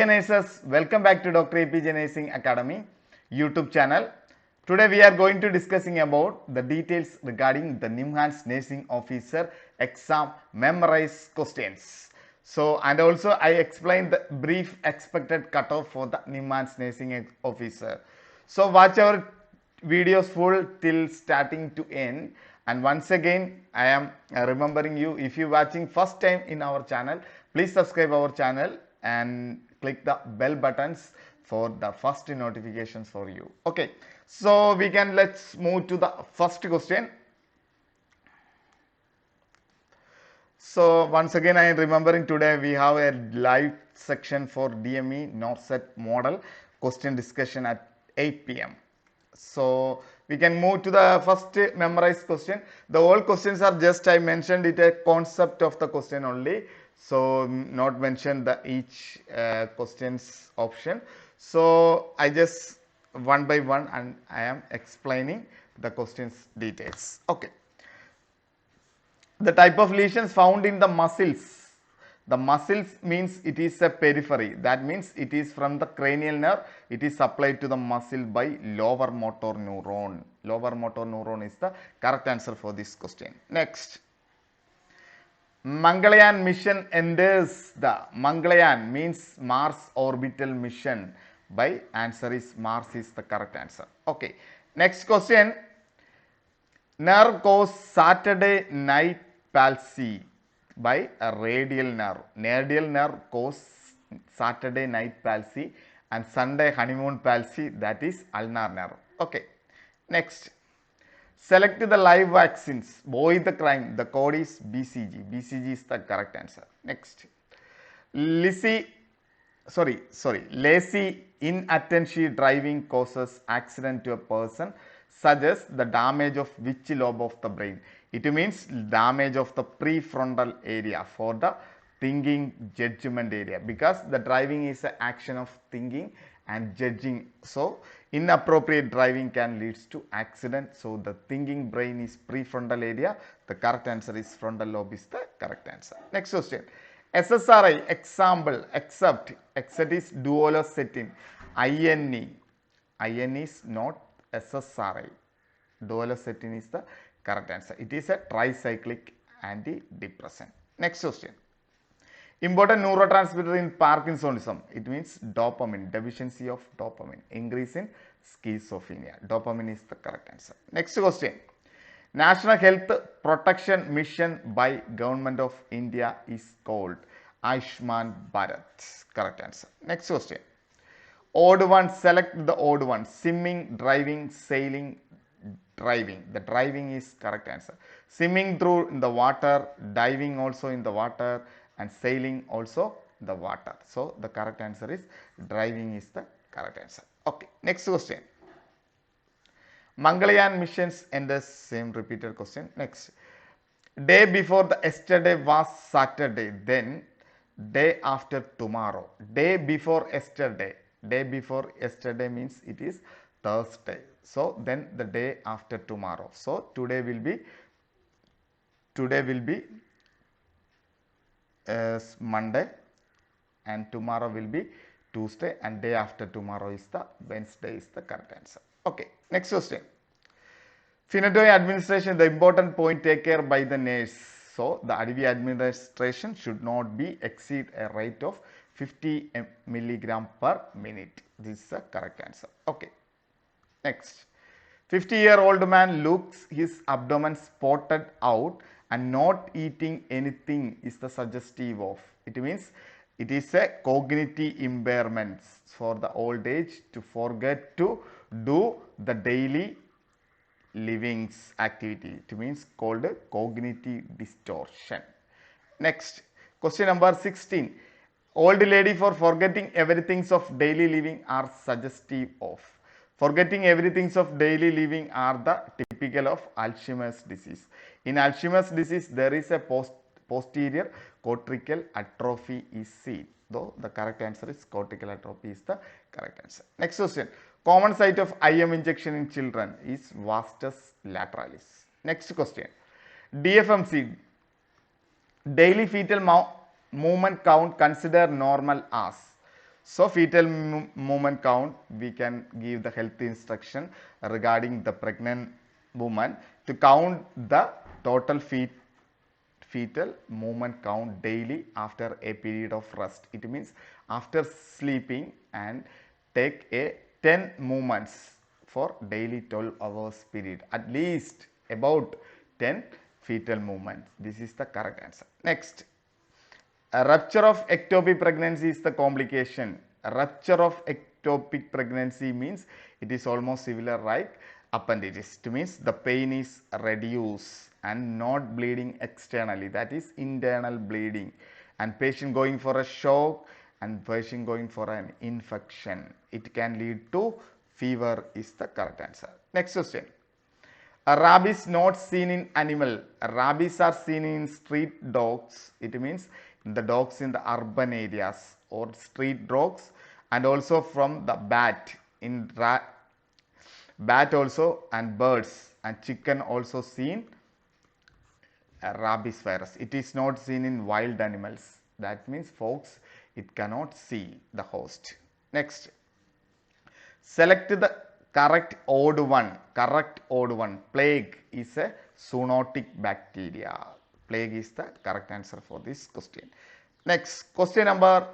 Nurses, welcome back to Dr. APJ Nursing Academy YouTube channel. Today we are going to discussing about the details regarding the NIMHANS Nursing Officer exam memorized questions. So and also I explained the brief expected cutoff for the NIMHANS Nursing Officer. So watch our videos full till starting to end. And once again I am remembering you, if you watching first time in our channel, please subscribe our channel and click the bell buttons for the first notifications for you. Okay, so let's move to the first question. So once again I am remembering, today we have a live section for DME NORCET model question discussion at 8 p.m. So we can move to the first memorized question. The all questions are just, I mentioned it, a concept of the question only. So not mention the each questions option. So I just one by one and I am explaining the questions details. Okay. The type of lesions found in the muscles. The muscles means it is a periphery. That means it is from the cranial nerve. It is supplied to the muscle by lower motor neuron. Lower motor neuron is the correct answer for this question. Next. Mangalyaan mission enters the Mangalyaan means Mars orbital mission. By answer is Mars is the correct answer. Okay. Next question. Nerve cause Saturday night palsy by a radial nerve. Radial nerve cause Saturday night palsy and Sunday honeymoon palsy, that is ulnar nerve. Okay. Next. Select the live vaccines. Avoid the crime. The code is BCG. BCG is the correct answer. Next. Lazy inattention driving causes accident to a person, suggests the damage of which lobe of the brain? It means damage of the prefrontal area for the thinking judgment area, because the driving is an action of thinking and judging. So inappropriate driving can lead to accident. So the thinking brain is prefrontal area. The correct answer is frontal lobe is the correct answer. Next question. SSRI example except is duoloxetine. IN is not SSRI. Duoloxetine is the correct answer. It is a tricyclic antidepressant. Next question. Important neurotransmitter in Parkinsonism. It means dopamine. Deficiency of dopamine. Increase in schizophrenia. Dopamine is the correct answer. Next question. National Health Protection Mission by Government of India is called Ayushman Bharat. Correct answer. Next question. Odd one. Select the odd one. Swimming, driving, sailing, driving. The driving is correct answer. Swimming through in the water, diving also in the water, and sailing also the water. So the correct answer is driving is the correct answer. Okay. Next question. Mangalyaan missions and the same repeated question. Next. Day before the yesterday was Saturday, then day after tomorrow. Day before yesterday. Day before yesterday means it is Thursday. So then the day after tomorrow. So today will be Monday and tomorrow will be Tuesday and day after tomorrow is the Wednesday is the correct answer. Okay. Next question. Phenetoin administration, the important point take care by the nurse. So the IV administration should not be exceed a rate of 50 milligram per minute. This is the correct answer. Okay. Next. 50-year-old man looks his abdomen spotted out and not eating anything is the suggestive of. It means it is a cognitive impairment for the old age to forget to do the daily living's activity. It means called cognitive distortion. Next. Question number 16. Old lady for forgetting everything of daily living are suggestive of. Forgetting everything of daily living are the typical of Alzheimer's disease. In Alzheimer's disease, there is a posterior cortical atrophy is seen. Though the correct answer is cortical atrophy is the correct answer. Next question. Common site of IM injection in children is vastus lateralis. Next question. DFMC, daily fetal movement count considered normal as. So fetal movement count, we can give the health instruction regarding the pregnant woman to count the total fetal movement count daily after a period of rest. It means after sleeping and take a 10 movements for daily 12 hours period, at least about 10 fetal movements. This is the correct answer. Next, a rupture of ectopic pregnancy is the complication. A rupture of ectopic pregnancy means it is almost similar like appendicitis. It means the pain is reduced and not bleeding externally. That is internal bleeding. And patient going for a shock and patient going for an infection. It can lead to fever is the correct answer. Next question. A rabies not seen in animal. Rabies are seen in street dogs. It means the dogs in the urban areas or street dogs, and also from the bat. In bat also, and birds and chicken also seen rabies virus. It is not seen in wild animals. That means folks, it cannot see the host. Next, select the correct odd one. Correct odd one. Plague is a zoonotic bacteria. Plague is the correct answer for this question. Next, question number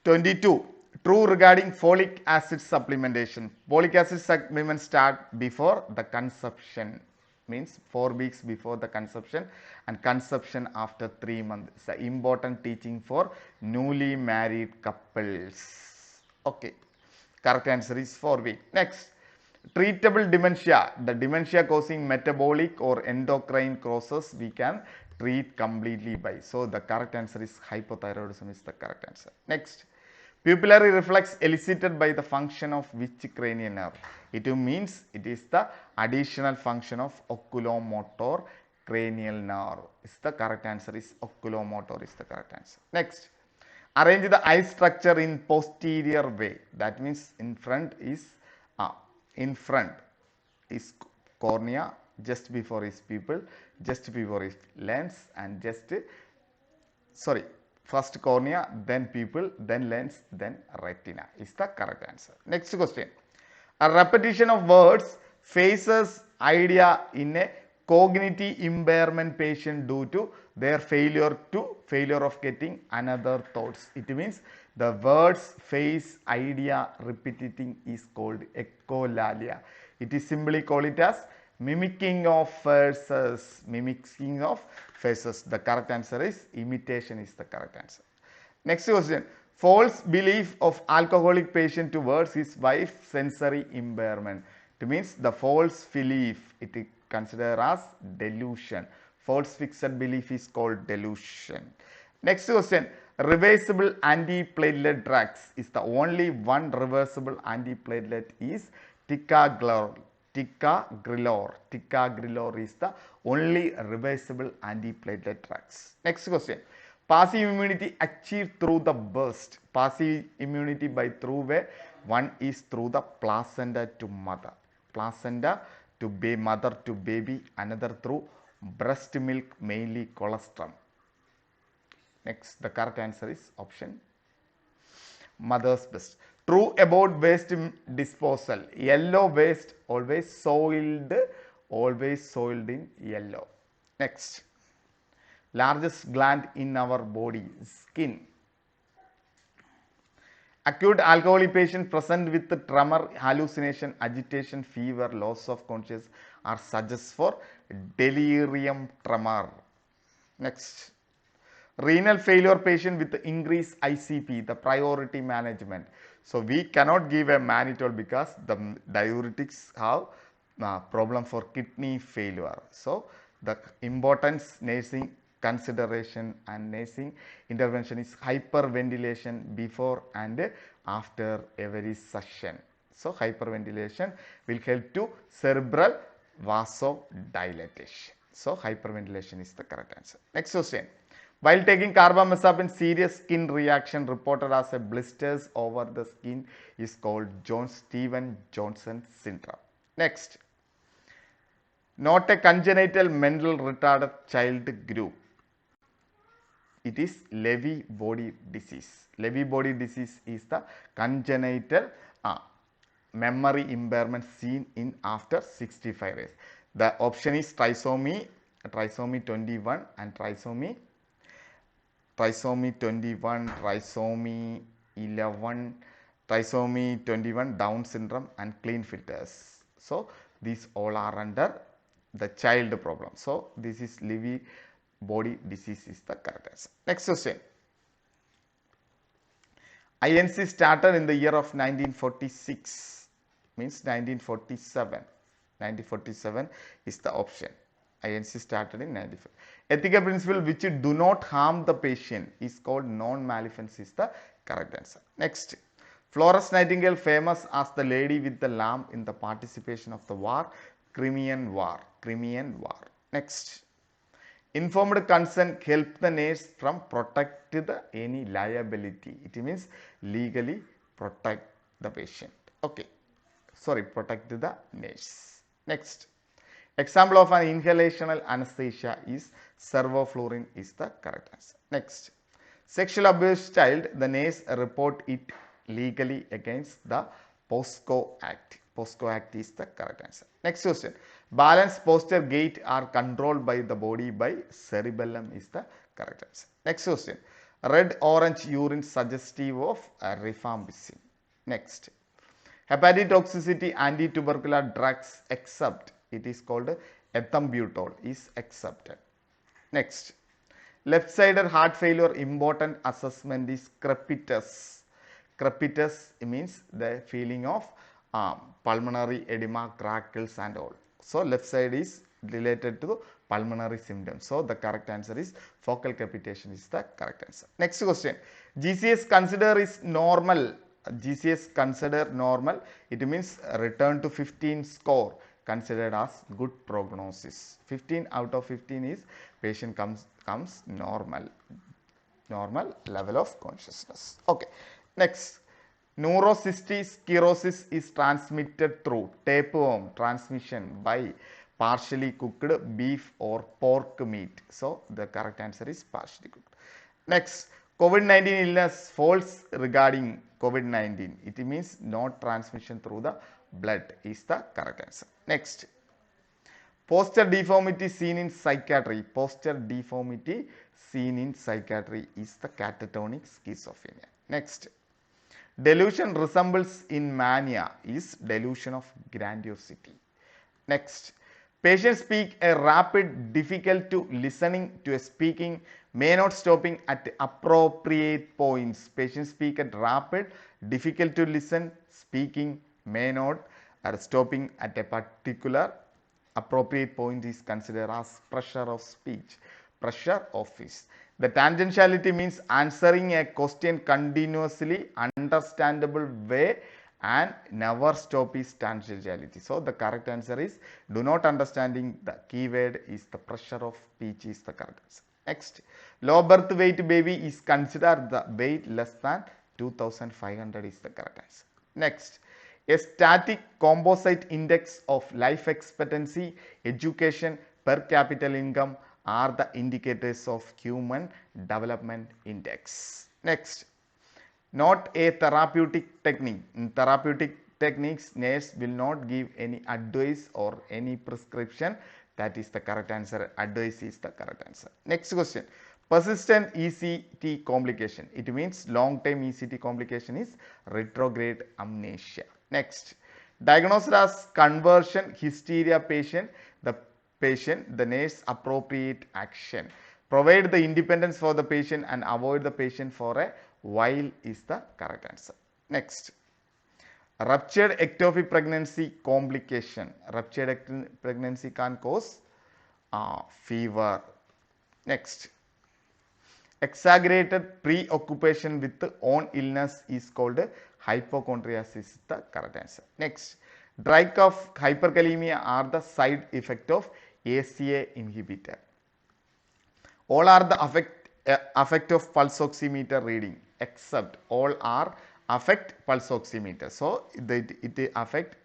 22. True regarding folic acid supplementation. Folic acid supplement start before the conception. Means 4 weeks before the conception, and conception after 3 months. It's an important teaching for newly married couples. Okay. Correct answer is 4 weeks. Next, treatable dementia. The dementia causing metabolic or endocrine causes we can treat completely by. So the correct answer is hypothyroidism is the correct answer. Next, pupillary reflex elicited by the function of which cranial nerve? It means it is the additional function of oculomotor cranial nerve. Is the correct answer is oculomotor is the correct answer. Next, arrange the eye structure in posterior way. That means in front is cornea, just before is pupil, just before is lens, and first cornea, then pupil, then lens, then retina is the correct answer. Next question. A repetition of words faces idea in a cognitive impairment patient due to their failure of getting another thoughts. It means the words face idea repeating is called echolalia. It is simply called it as mimicking of faces. Mimicking of faces. The correct answer is imitation is the correct answer. Next question. False belief of alcoholic patient towards his wife's sensory impairment. It means the false belief. It is considered as delusion. False fixed belief is called delusion. Next question. Reversible antiplatelet drugs is the only one reversible antiplatelet is ticagrelor. Ticagrelor is the only reversible antiplatelet drugs. Next question. Passive immunity achieved through the burst. Passive immunity by through way. One is through the placenta to mother. Placenta to mother to baby. Another through breast milk, mainly colostrum. Next, the correct answer is option mother's breast. True about waste disposal. Yellow waste always soiled in yellow. Next, largest gland in our body, skin. Acute alcoholic patient present with tremor, hallucination, agitation, fever, loss of consciousness are suggest for delirium tremor. Next, renal failure patient with increased ICP, the priority management. So we cannot give a mannitol because the diuretics have problem for kidney failure. So the importance nursing consideration and nursing intervention is hyperventilation before and after every session. So hyperventilation will help to cerebral vasodilatation. So hyperventilation is the correct answer. Next question. While taking carbamazepine, serious skin reaction reported as a blisters over the skin is called Stevens-Johnson syndrome. Next, not a congenital mental retarded child group. It is Lewy body disease. Lewy body disease is the congenital memory impairment seen in after 65 years. The option is trisomy 21 and trisomy 21, trisomy 11, trisomy 21, Down syndrome and Klinefelter's. So these all are under the child problem. So this is Lewy body disease is the correct answer. Next question. INC started in the year of 1946, means 1947. 1947 is the option. INC started in 1945. Ethical principle which do not harm the patient is called non-maleficence is the correct answer. Next. Florence Nightingale, famous as the lady with the lamp in the participation of the war, Crimean War. Crimean War. Next. Informed consent help the nurse from protect the any liability. It means legally protect the patient. Okay. Sorry, protect the nurse. Next. Example of an inhalational anesthesia is servoflurane is the correct answer. Next. Sexual abuse child, the nurse report it legally against the POSCO Act. POSCO Act is the correct answer. Next question. Balance, posture, gait are controlled by the body by cerebellum is the correct answer. Next question. Red orange urine suggestive of rifampicin. Next. Hepatotoxicity anti-tubercular drugs except it is called ethambutol is accepted. Next. Left-sided heart failure important assessment is crepitus. Crepitus means the feeling of pulmonary edema, crackles and all. So left side is related to pulmonary symptoms. So the correct answer is focal crepitation is the correct answer. Next question. GCS consider is normal. GCS consider normal. It means return to 15 score considered as good prognosis. 15 out of 15 is patient comes normal level of consciousness. Okay. Next. Neurocystic sclerosis is transmitted through tapeworm transmission by partially cooked beef or pork meat. So the correct answer is partially cooked. Next, COVID-19 illness false regarding COVID-19. It means not transmission through the blood is the correct answer. Next, posture deformity seen in psychiatry. Posture deformity seen in psychiatry is the catatonic schizophrenia. Next. Delusion resembles in mania is delusion of grandiosity. Next. Patients speak a rapid, difficult to listening to a speaking, may not stopping at appropriate points. Patients speak at rapid, difficult to listen, speaking, may not, or stopping at a particular appropriate point is considered as pressure of speech. Pressure of speech. The tangentiality means answering a question continuously, understandable way and never stop is tangentiality. So the correct answer is do not understanding the keyword is the pressure of speech is the correct answer. Next, low birth weight baby is considered the weight less than 2500 is the correct answer. Next, a static composite index of life expectancy, education, per capita income are the indicators of human development index. Next, not a therapeutic technique. In therapeutic techniques, nurse will not give any advice or any prescription. That is the correct answer. Advice is the correct answer. Next question. Persistent ECT complication. It means long-term ECT complication is retrograde amnesia. Next, diagnosed as conversion hysteria patient, the nurse appropriate action. Provide the independence for the patient and avoid the patient for a while is the correct answer. Next, ruptured ectopic pregnancy complication. Ruptured pregnancy can cause fever. Next, exaggerated preoccupation with own illness is called hypochondriasis is the correct answer. Next, dry cough, hyperkalemia are the side effect of ACA inhibitor. All are the effect of pulse oximeter reading except all are affect pulse oximeter. So it affect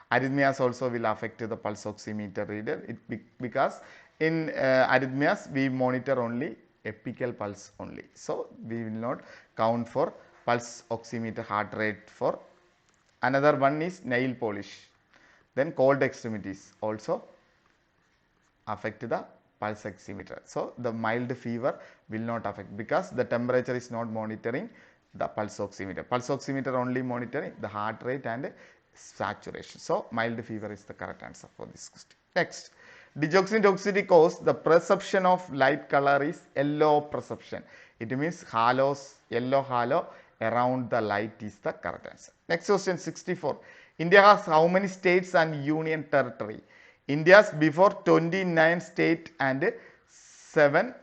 arrhythmias also will affect the pulse oximeter reader because in arrhythmias we monitor only apical pulse only. So we will not count for pulse oximeter heart rate for. Another one is nail polish. Then cold extremities also affect the pulse oximeter. So the mild fever will not affect because the temperature is not monitoring the pulse oximeter. Pulse oximeter only monitoring the heart rate and saturation. So mild fever is the correct answer for this question. Next, digoxin toxicity cause the perception of light color is yellow perception. It means halos, yellow halo around the light is the correct answer. Next question 64. India has how many states and union territory? India's before 29 state and 7.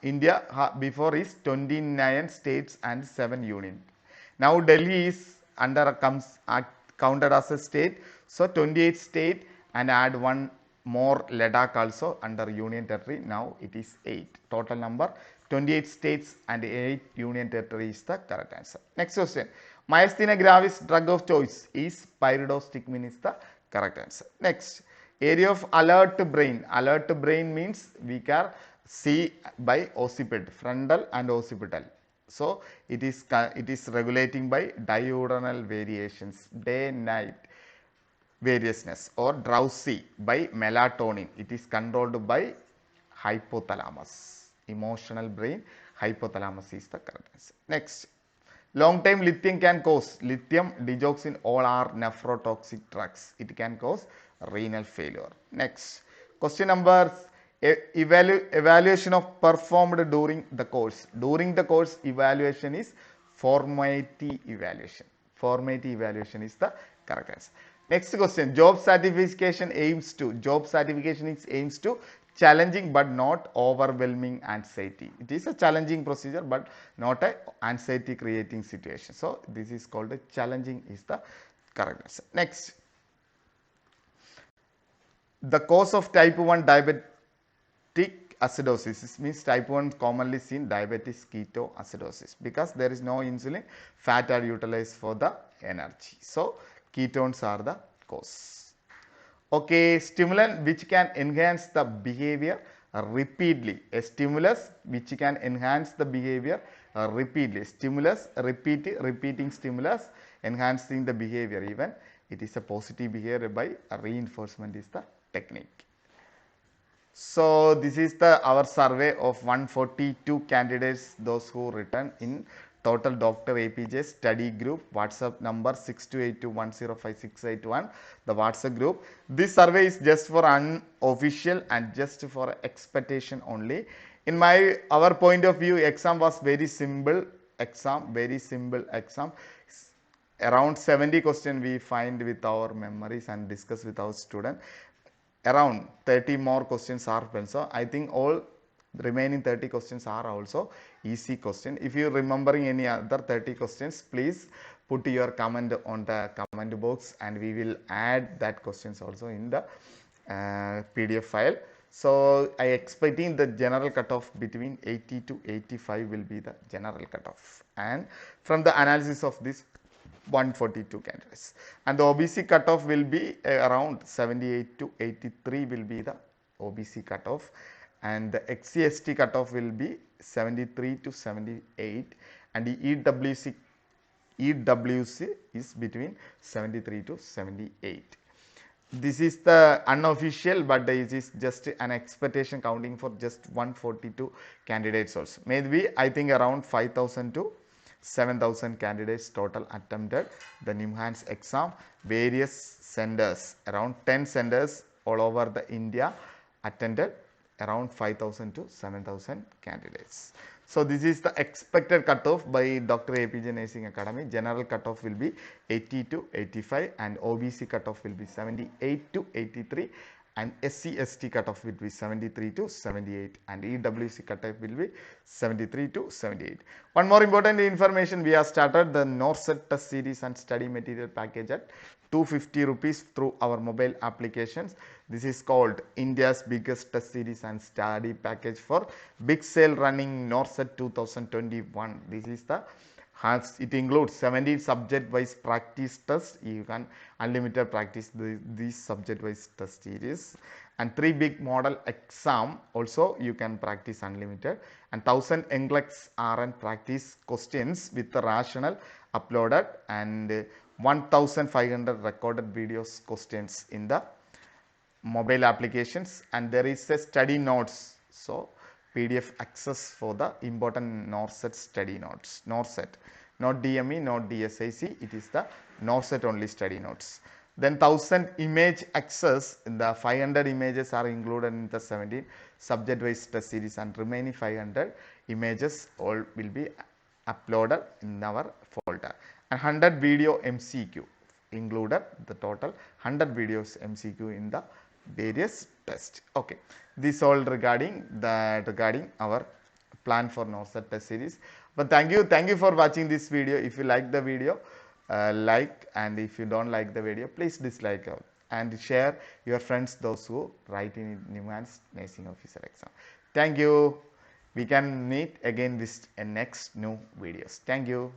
India before is 29 states and 7 union. Now Delhi is counted as a state. So 28 state and add one more Ladakh also under union territory. Now it is 8. Total number 28 states and 8 union territory is the correct answer. Next question. Myasthenia gravis drug of choice is pyridostigmine is the correct answer. Next, area of alert brain. Alert brain means we can see by occipit, frontal and occipital. So it is regulating by diurnal variations, day night variousness, or drowsy by melatonin. It is controlled by hypothalamus. Emotional brain, hypothalamus is the correct answer. Next, long time lithium can cause, lithium, digoxin, all are nephrotoxic drugs. It can cause renal failure. Next, question number evaluation of performed during the course. During the course evaluation is formative evaluation. Formative evaluation is the correct answer. Next question, job certification aims to, job certification is aims to challenging but not overwhelming anxiety. It is a challenging procedure but not a anxiety creating situation. So this is called a challenging is the correct answer. Next, the cause of type 1 diabetic acidosis means type 1 commonly seen diabetes ketoacidosis because there is no insulin, fat are utilized for the energy. So ketones are the cause. Okay, stimulant which can enhance the behavior repeatedly. A stimulus which can enhance the behavior repeatedly. Stimulus, repeating stimulus, enhancing the behavior even. It is a positive behavior by reinforcement is the technique. So this is our survey of 142 candidates, those who written in total Dr. APJ study group. WhatsApp number 6282105681, the WhatsApp group. This survey is just for unofficial and just for expectation only. In our point of view, exam was very simple exam, Around 70 questions we find with our memories and discuss with our student. Around 30 more questions are also. I think all remaining 30 questions are also easy question. If you remembering any other 30 questions, please put your comment on the comment box and we will add that questions also in the PDF file. So I expecting the general cutoff between 80 to 85 will be the general cutoff, and from the analysis of this 142 candidates, and the OBC cutoff will be around 78 to 83 will be the OBC cutoff, and the XCST cutoff will be 73 to 78, and the EWC is between 73 to 78. This is the unofficial, but it is just an expectation counting for just 142 candidates also. Maybe I think around 5,000 to 7,000 candidates total attempted the NIMHANS exam. Various centers, around 10 centers all over the India attended around 5,000 to 7,000 candidates. So this is the expected cutoff by Dr. APJ Nursing Academy. General cutoff will be 80 to 85 and OBC cutoff will be 78 to 83 and SC/ST cutoff will be 73 to 78 and EWC cutoff will be 73 to 78. One more important information, we have started the NORCET test series and study material package at 250 rupees through our mobile applications. This is called India's biggest test series and study package for big sale running NORCET 2021. This is the it includes 17 subject-wise practice tests. You can unlimited practice these subject-wise test series, and 3 big model exam also you can practice unlimited, and 1000 NCLEX RN practice questions with the rational uploaded, and 1500 recorded videos questions in the mobile applications, and there is a study notes, so PDF access for the important NORCET study notes, NORCET, not DME, not DSIC, it is the NORCET only study notes. Then 1000 image access, the 500 images are included in the 17 subject wise test series, and remaining 500 images all will be uploaded in our folder, and 100 video MCQ included, the total 100 videos MCQ in the various tests. Okay, this all regarding our plan for NORCET test series. But thank you for watching this video. If you like the video, like, and if you don't like the video, please dislike it, and share your friends those who write in NIMHANS nursing officer exam. Thank you. We can meet again with next new videos. Thank you.